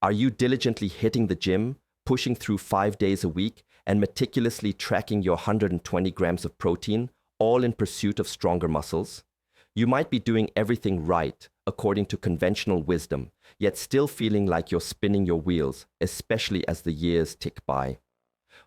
Are you diligently hitting the gym, pushing through 5 days a week, and meticulously tracking your 120 grams of protein, all in pursuit of stronger muscles? You might be doing everything right, according to conventional wisdom, yet still feeling like you're spinning your wheels, especially as the years tick by.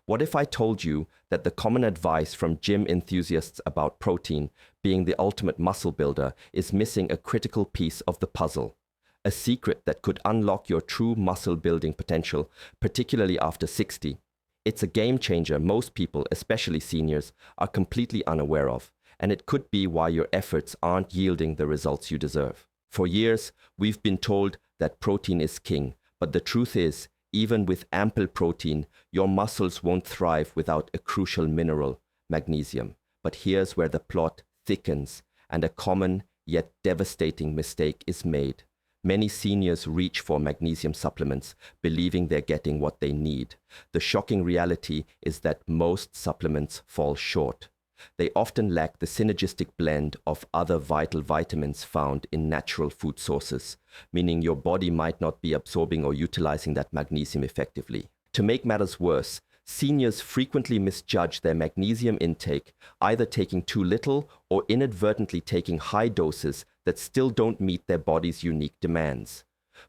What if I told you that the common advice from gym enthusiasts about protein being the ultimate muscle builder is missing a critical piece of the puzzle? A secret that could unlock your true muscle building potential, particularly after 60. It's a game changer most people, especially seniors, are completely unaware of, and it could be why your efforts aren't yielding the results you deserve. For years, we've been told that protein is king, but the truth is, even with ample protein, your muscles won't thrive without a crucial mineral, magnesium. But here's where the plot thickens, and a common yet devastating mistake is made. Many seniors reach for magnesium supplements, believing they're getting what they need. The shocking reality is that most supplements fall short. They often lack the synergistic blend of other vital vitamins found in natural food sources, meaning your body might not be absorbing or utilizing that magnesium effectively. To make matters worse, seniors frequently misjudge their magnesium intake, either taking too little or inadvertently taking high doses that still don't meet their body's unique demands.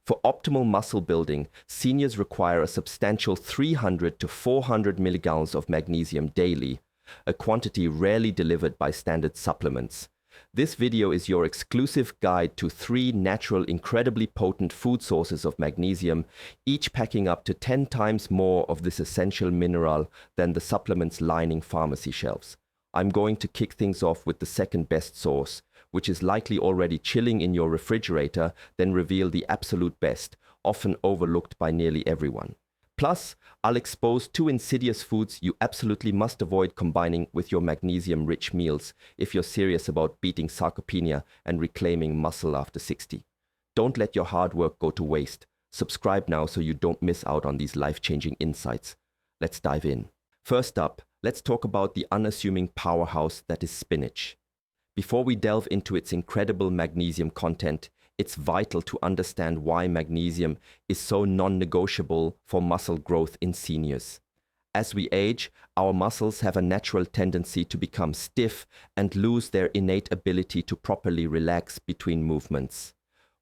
For optimal muscle building, seniors require a substantial 300 to 400 milligrams of magnesium daily, a quantity rarely delivered by standard supplements. This video is your exclusive guide to 3 natural, incredibly potent food sources of magnesium, each packing up to 10 times more of this essential mineral than the supplements lining pharmacy shelves. I'm going to kick things off with the second best source, which is likely already chilling in your refrigerator, then reveal the absolute best, often overlooked by nearly everyone. Plus, I'll expose 2 insidious foods you absolutely must avoid combining with your magnesium-rich meals if you're serious about beating sarcopenia and reclaiming muscle after 60. Don't let your hard work go to waste. Subscribe now so you don't miss out on these life-changing insights. Let's dive in. First up, let's talk about the unassuming powerhouse that is spinach. Before we delve into its incredible magnesium content, it's vital to understand why magnesium is so non-negotiable for muscle growth in seniors. As we age, our muscles have a natural tendency to become stiff and lose their innate ability to properly relax between movements.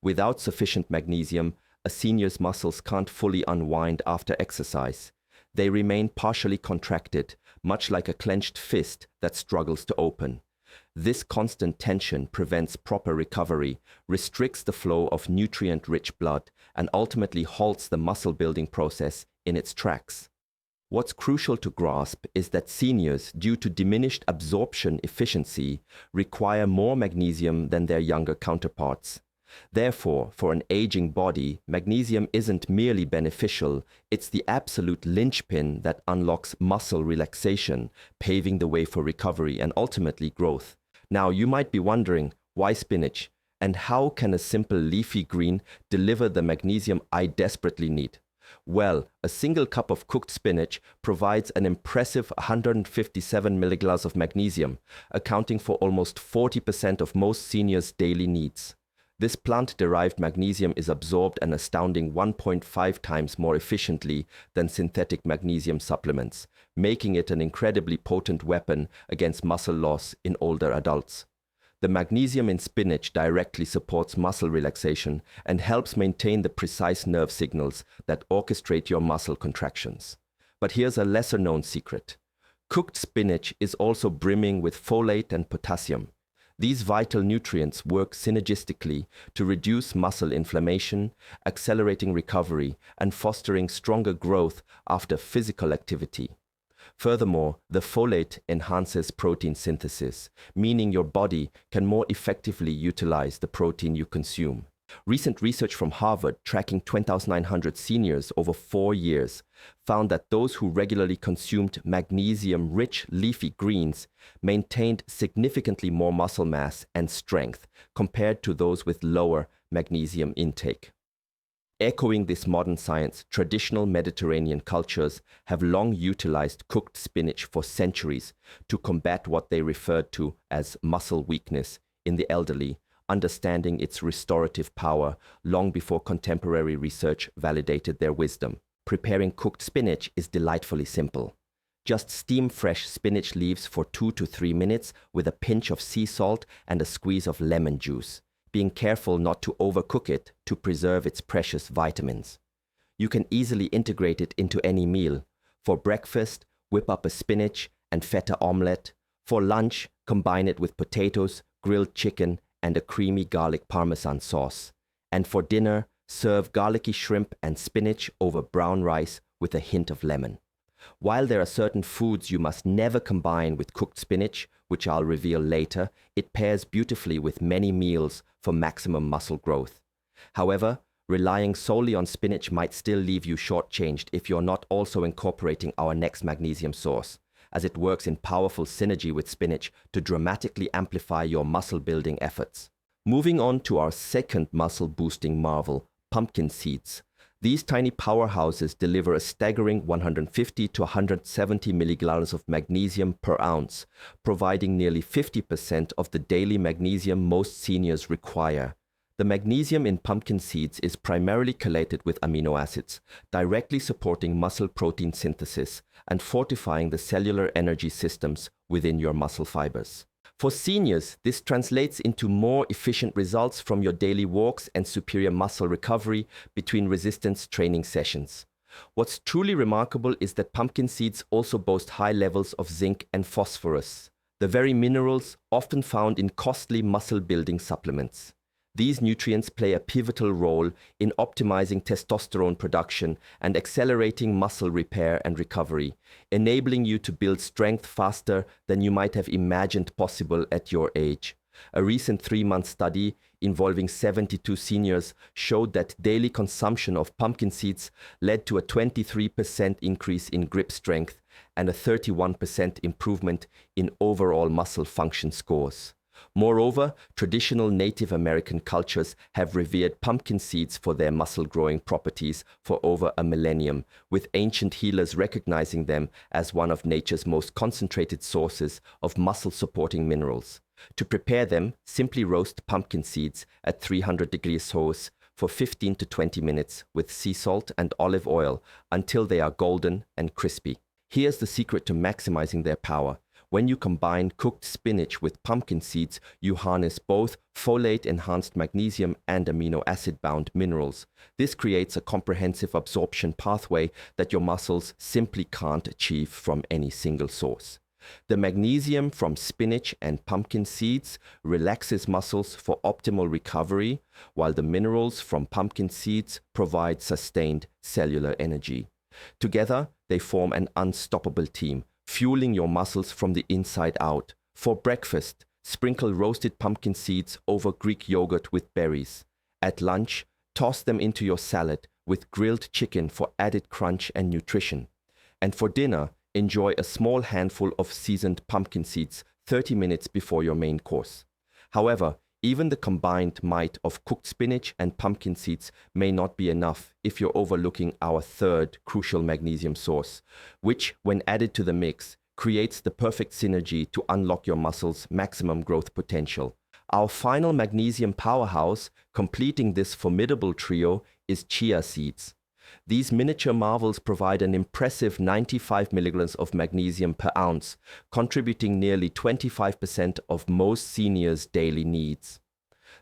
Without sufficient magnesium, a senior's muscles can't fully unwind after exercise. They remain partially contracted, much like a clenched fist that struggles to open. This constant tension prevents proper recovery, restricts the flow of nutrient-rich blood, and ultimately halts the muscle-building process in its tracks. What's crucial to grasp is that seniors, due to diminished absorption efficiency, require more magnesium than their younger counterparts. Therefore, for an aging body, magnesium isn't merely beneficial, it's the absolute linchpin that unlocks muscle relaxation, paving the way for recovery and ultimately growth. Now, you might be wondering, why spinach? And how can a simple leafy green deliver the magnesium I desperately need? Well, a single cup of cooked spinach provides an impressive 157 milligrams of magnesium, accounting for almost 40% of most seniors' daily needs. This plant-derived magnesium is absorbed an astounding 1.5 times more efficiently than synthetic magnesium supplements, making it an incredibly potent weapon against muscle loss in older adults. The magnesium in spinach directly supports muscle relaxation and helps maintain the precise nerve signals that orchestrate your muscle contractions. But here's a lesser-known secret. Cooked spinach is also brimming with folate and potassium. These vital nutrients work synergistically to reduce muscle inflammation, accelerating recovery, and fostering stronger growth after physical activity. Furthermore, the folate enhances protein synthesis, meaning your body can more effectively utilize the protein you consume. Recent research from Harvard, tracking 2,900 seniors over 4 years, found that those who regularly consumed magnesium-rich leafy greens maintained significantly more muscle mass and strength compared to those with lower magnesium intake. Echoing this modern science, traditional Mediterranean cultures have long utilized cooked spinach for centuries to combat what they referred to as muscle weakness in the elderly, understanding its restorative power long before contemporary research validated their wisdom. Preparing cooked spinach is delightfully simple. Just steam fresh spinach leaves for 2 to 3 minutes with a pinch of sea salt and a squeeze of lemon juice, being careful not to overcook it to preserve its precious vitamins. You can easily integrate it into any meal. For breakfast, whip up a spinach and feta omelette. For lunch, combine it with potatoes, grilled chicken, and a creamy garlic parmesan sauce. And for dinner, serve garlicky shrimp and spinach over brown rice with a hint of lemon. While there are certain foods you must never combine with cooked spinach, which I'll reveal later, it pairs beautifully with many meals for maximum muscle growth. However, relying solely on spinach might still leave you shortchanged if you're not also incorporating our next magnesium source, as it works in powerful synergy with spinach to dramatically amplify your muscle building efforts. Moving on to our second muscle boosting marvel, pumpkin seeds. These tiny powerhouses deliver a staggering 150 to 170 milligrams of magnesium per ounce, providing nearly 50% of the daily magnesium most seniors require. The magnesium in pumpkin seeds is primarily chelated with amino acids, directly supporting muscle protein synthesis and fortifying the cellular energy systems within your muscle fibers. For seniors, this translates into more efficient results from your daily walks and superior muscle recovery between resistance training sessions. What's truly remarkable is that pumpkin seeds also boast high levels of zinc and phosphorus, the very minerals often found in costly muscle-building supplements. These nutrients play a pivotal role in optimizing testosterone production and accelerating muscle repair and recovery, enabling you to build strength faster than you might have imagined possible at your age. A recent 3-month study involving 72 seniors showed that daily consumption of pumpkin seeds led to a 23% increase in grip strength and a 31% improvement in overall muscle function scores. Moreover, traditional Native American cultures have revered pumpkin seeds for their muscle-growing properties for over a millennium, with ancient healers recognizing them as one of nature's most concentrated sources of muscle-supporting minerals. To prepare them, simply roast pumpkin seeds at 300 degrees Celsius for 15 to 20 minutes with sea salt and olive oil until they are golden and crispy. Here's the secret to maximizing their power. When you combine cooked spinach with pumpkin seeds, you harness both folate-enhanced magnesium and amino acid-bound minerals. This creates a comprehensive absorption pathway that your muscles simply can't achieve from any single source. The magnesium from spinach and pumpkin seeds relaxes muscles for optimal recovery, while the minerals from pumpkin seeds provide sustained cellular energy. Together, they form an unstoppable team, fueling your muscles from the inside out. For breakfast, sprinkle roasted pumpkin seeds over Greek yogurt with berries. At lunch, toss them into your salad with grilled chicken for added crunch and nutrition. And for dinner, enjoy a small handful of seasoned pumpkin seeds 30 minutes before your main course. However, even the combined might of cooked spinach and pumpkin seeds may not be enough if you're overlooking our third crucial magnesium source, which, when added to the mix, creates the perfect synergy to unlock your muscles' maximum growth potential. Our final magnesium powerhouse, completing this formidable trio, is chia seeds. These miniature marvels provide an impressive 95 milligrams of magnesium per ounce, contributing nearly 25% of most seniors' daily needs.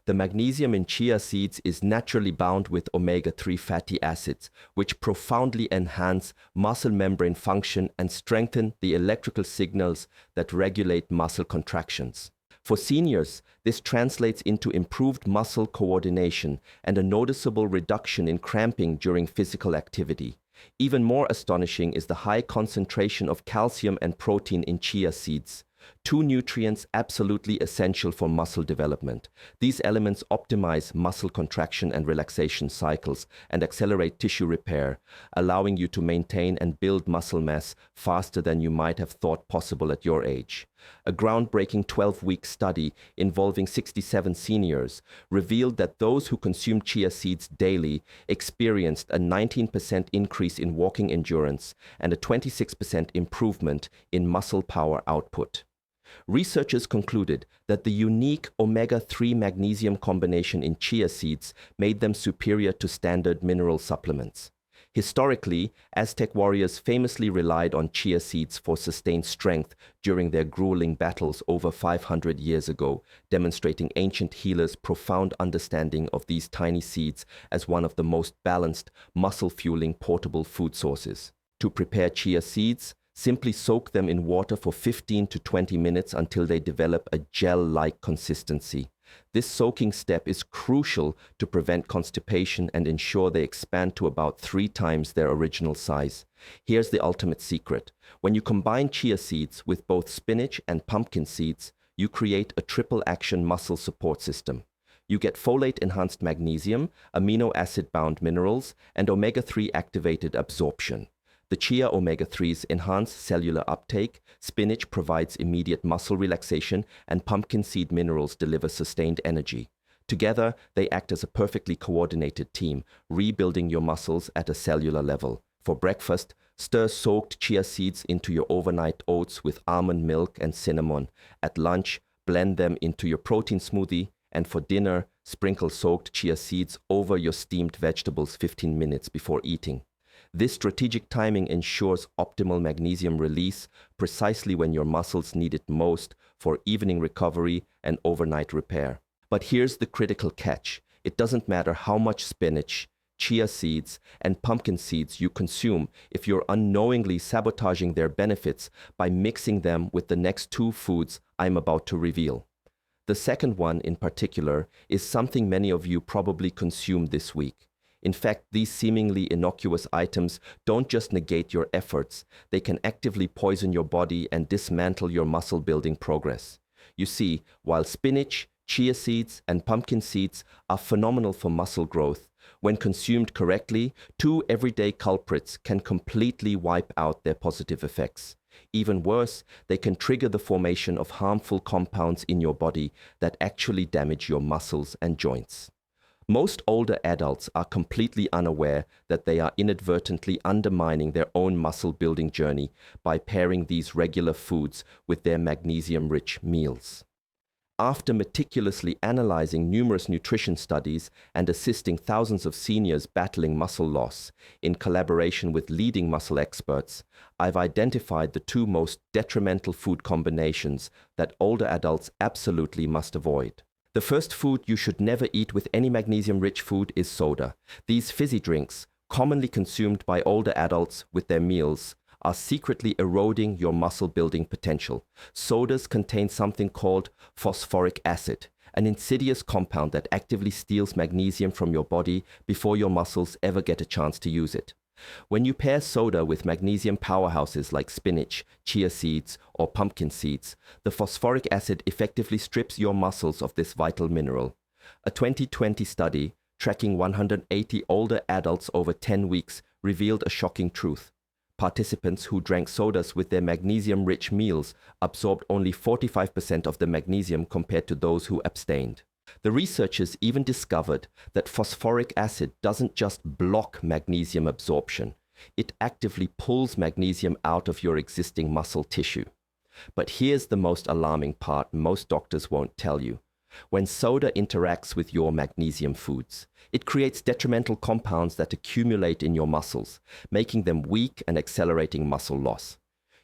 The magnesium in chia seeds is naturally bound with omega-3 fatty acids, which profoundly enhance muscle membrane function and strengthen the electrical signals that regulate muscle contractions. For seniors, this translates into improved muscle coordination and a noticeable reduction in cramping during physical activity. Even more astonishing is the high concentration of calcium and protein in chia seeds, two nutrients absolutely essential for muscle development. These elements optimize muscle contraction and relaxation cycles and accelerate tissue repair, allowing you to maintain and build muscle mass faster than you might have thought possible at your age. A groundbreaking 12-week study involving 67 seniors revealed that those who consumed chia seeds daily experienced a 19% increase in walking endurance and a 26% improvement in muscle power output. Researchers concluded that the unique omega-3 magnesium combination in chia seeds made them superior to standard mineral supplements. Historically, Aztec warriors famously relied on chia seeds for sustained strength during their grueling battles over 500 years ago, demonstrating ancient healers' profound understanding of these tiny seeds as one of the most balanced, muscle-fueling portable food sources. To prepare chia seeds, simply soak them in water for 15 to 20 minutes until they develop a gel-like consistency. This soaking step is crucial to prevent constipation and ensure they expand to about 3 times their original size. Here's the ultimate secret. When you combine chia seeds with both spinach and pumpkin seeds, you create a triple-action muscle support system. You get folate-enhanced magnesium, amino acid-bound minerals, and omega-3 activated absorption. The chia omega-3s enhance cellular uptake, spinach provides immediate muscle relaxation, and pumpkin seed minerals deliver sustained energy. Together, they act as a perfectly coordinated team, rebuilding your muscles at a cellular level. For breakfast, stir soaked chia seeds into your overnight oats with almond milk and cinnamon. At lunch, blend them into your protein smoothie. And for dinner, sprinkle soaked chia seeds over your steamed vegetables 15 minutes before eating. This strategic timing ensures optimal magnesium release precisely when your muscles need it most for evening recovery and overnight repair. But here's the critical catch. It doesn't matter how much spinach, chia seeds, and pumpkin seeds you consume if you're unknowingly sabotaging their benefits by mixing them with the next 2 foods I'm about to reveal. The second one in particular is something many of you probably consumed this week. In fact, these seemingly innocuous items don't just negate your efforts, they can actively poison your body and dismantle your muscle-building progress. You see, while spinach, chia seeds, and pumpkin seeds are phenomenal for muscle growth, when consumed correctly, 2 everyday culprits can completely wipe out their positive effects. Even worse, they can trigger the formation of harmful compounds in your body that actually damage your muscles and joints. Most older adults are completely unaware that they are inadvertently undermining their own muscle-building journey by pairing these regular foods with their magnesium-rich meals. After meticulously analyzing numerous nutrition studies and assisting thousands of seniors battling muscle loss, in collaboration with leading muscle experts, I've identified the 2 most detrimental food combinations that older adults absolutely must avoid. The first food you should never eat with any magnesium-rich food is soda. These fizzy drinks, commonly consumed by older adults with their meals, are secretly eroding your muscle-building potential. Sodas contain something called phosphoric acid, an insidious compound that actively steals magnesium from your body before your muscles ever get a chance to use it. When you pair soda with magnesium powerhouses like spinach, chia seeds, or pumpkin seeds, the phosphoric acid effectively strips your muscles of this vital mineral. A 2020 study tracking 180 older adults over 10 weeks revealed a shocking truth. Participants who drank sodas with their magnesium-rich meals absorbed only 45% of the magnesium compared to those who abstained. The researchers even discovered that phosphoric acid doesn't just block magnesium absorption, it actively pulls magnesium out of your existing muscle tissue. But here's the most alarming part most doctors won't tell you. When soda interacts with your magnesium foods, it creates detrimental compounds that accumulate in your muscles, making them weak and accelerating muscle loss.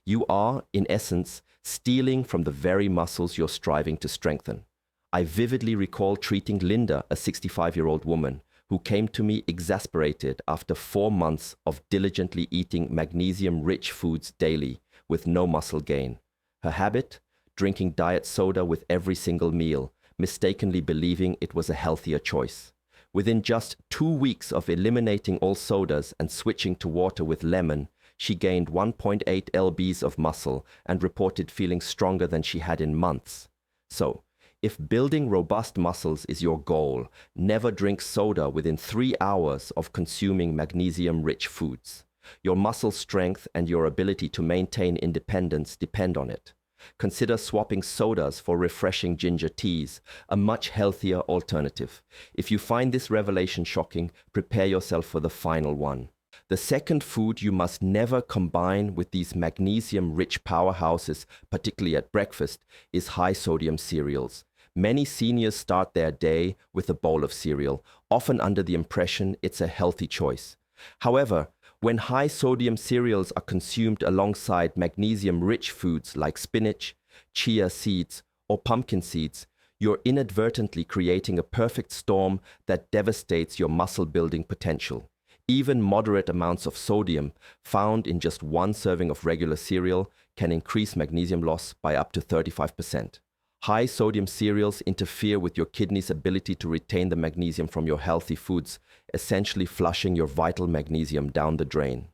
You are, in essence, stealing from the very muscles you're striving to strengthen. I vividly recall treating Linda, a 65-year-old woman, who came to me exasperated after 4 months of diligently eating magnesium-rich foods daily with no muscle gain. Her habit? Drinking diet soda with every single meal, mistakenly believing it was a healthier choice. Within just 2 weeks of eliminating all sodas and switching to water with lemon, she gained 1.8 lbs of muscle and reported feeling stronger than she had in months. So, if building robust muscles is your goal, never drink soda within 3 hours of consuming magnesium-rich foods. Your muscle strength and your ability to maintain independence depend on it. Consider swapping sodas for refreshing ginger teas, a much healthier alternative. If you find this revelation shocking, prepare yourself for the final one. The second food you must never combine with these magnesium-rich powerhouses, particularly at breakfast, is high-sodium cereals. Many seniors start their day with a bowl of cereal, often under the impression it's a healthy choice. However, when high-sodium cereals are consumed alongside magnesium-rich foods like spinach, chia seeds, or pumpkin seeds, you're inadvertently creating a perfect storm that devastates your muscle-building potential. Even moderate amounts of sodium found in just one serving of regular cereal can increase magnesium loss by up to 35%. High sodium cereals interfere with your kidney's ability to retain the magnesium from your healthy foods, essentially flushing your vital magnesium down the drain.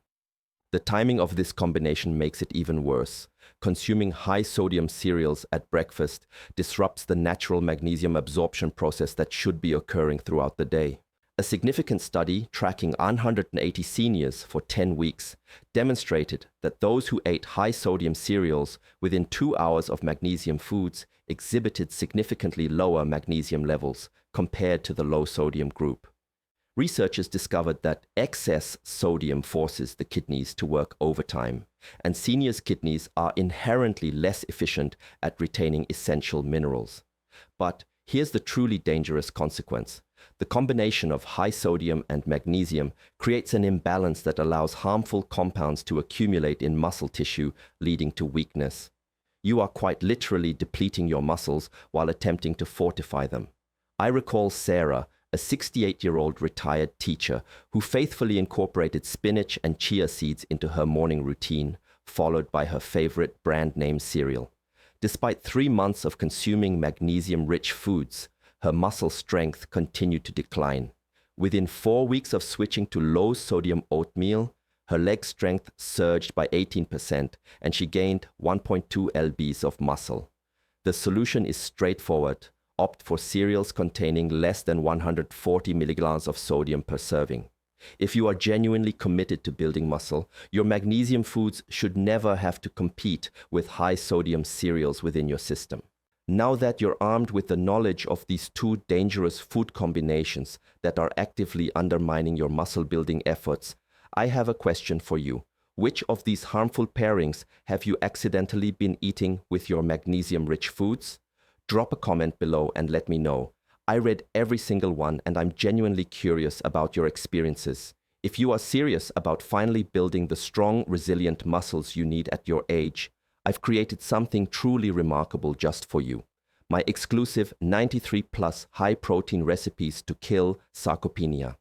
The timing of this combination makes it even worse. Consuming high sodium cereals at breakfast disrupts the natural magnesium absorption process that should be occurring throughout the day. A significant study tracking 180 seniors for 10 weeks demonstrated that those who ate high-sodium cereals within 2 hours of magnesium foods exhibited significantly lower magnesium levels compared to the low-sodium group. Researchers discovered that excess sodium forces the kidneys to work overtime, and seniors' kidneys are inherently less efficient at retaining essential minerals. But here's the truly dangerous consequence. The combination of high sodium and magnesium creates an imbalance that allows harmful compounds to accumulate in muscle tissue, leading to weakness. You are quite literally depleting your muscles while attempting to fortify them. I recall Sarah, a 68-year-old retired teacher who faithfully incorporated spinach and chia seeds into her morning routine, followed by her favorite brand name cereal. Despite 3 months of consuming magnesium-rich foods, her muscle strength continued to decline. Within 4 weeks of switching to low-sodium oatmeal, her leg strength surged by 18% and she gained 1.2 lbs of muscle. The solution is straightforward. Opt for cereals containing less than 140 milligrams of sodium per serving. If you are genuinely committed to building muscle, your magnesium foods should never have to compete with high-sodium cereals within your system. Now that you're armed with the knowledge of these two dangerous food combinations that are actively undermining your muscle-building efforts, I have a question for you. Which of these harmful pairings have you accidentally been eating with your magnesium-rich foods? Drop a comment below and let me know. I read every single one and I'm genuinely curious about your experiences. If you are serious about finally building the strong, resilient muscles you need at your age, I've created something truly remarkable just for you. My exclusive 93+ high-protein recipes to kill sarcopenia.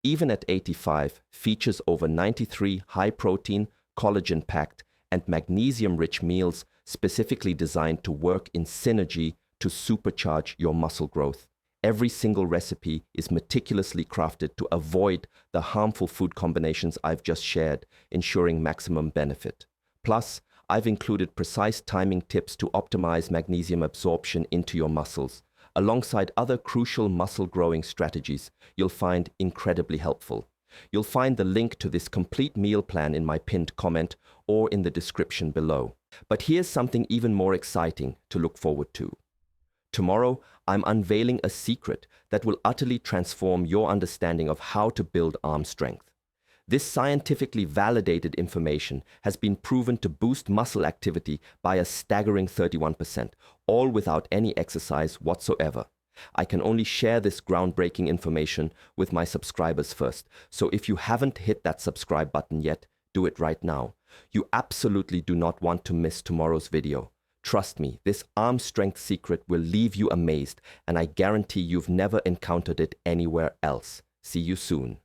Even at 85, features over 93 high-protein, collagen-packed, and magnesium-rich meals specifically designed to work in synergy to supercharge your muscle growth. Every single recipe is meticulously crafted to avoid the harmful food combinations I've just shared, ensuring maximum benefit. Plus, I've included precise timing tips to optimize magnesium absorption into your muscles, alongside other crucial muscle-growing strategies you'll find incredibly helpful. You'll find the link to this complete meal plan in my pinned comment or in the description below. But here's something even more exciting to look forward to. Tomorrow, I'm unveiling a secret that will utterly transform your understanding of how to build arm strength. This scientifically validated information has been proven to boost muscle activity by a staggering 31%, all without any exercise whatsoever. I can only share this groundbreaking information with my subscribers first, so if you haven't hit that subscribe button yet, do it right now. You absolutely do not want to miss tomorrow's video. Trust me, this arm strength secret will leave you amazed, and I guarantee you've never encountered it anywhere else. See you soon.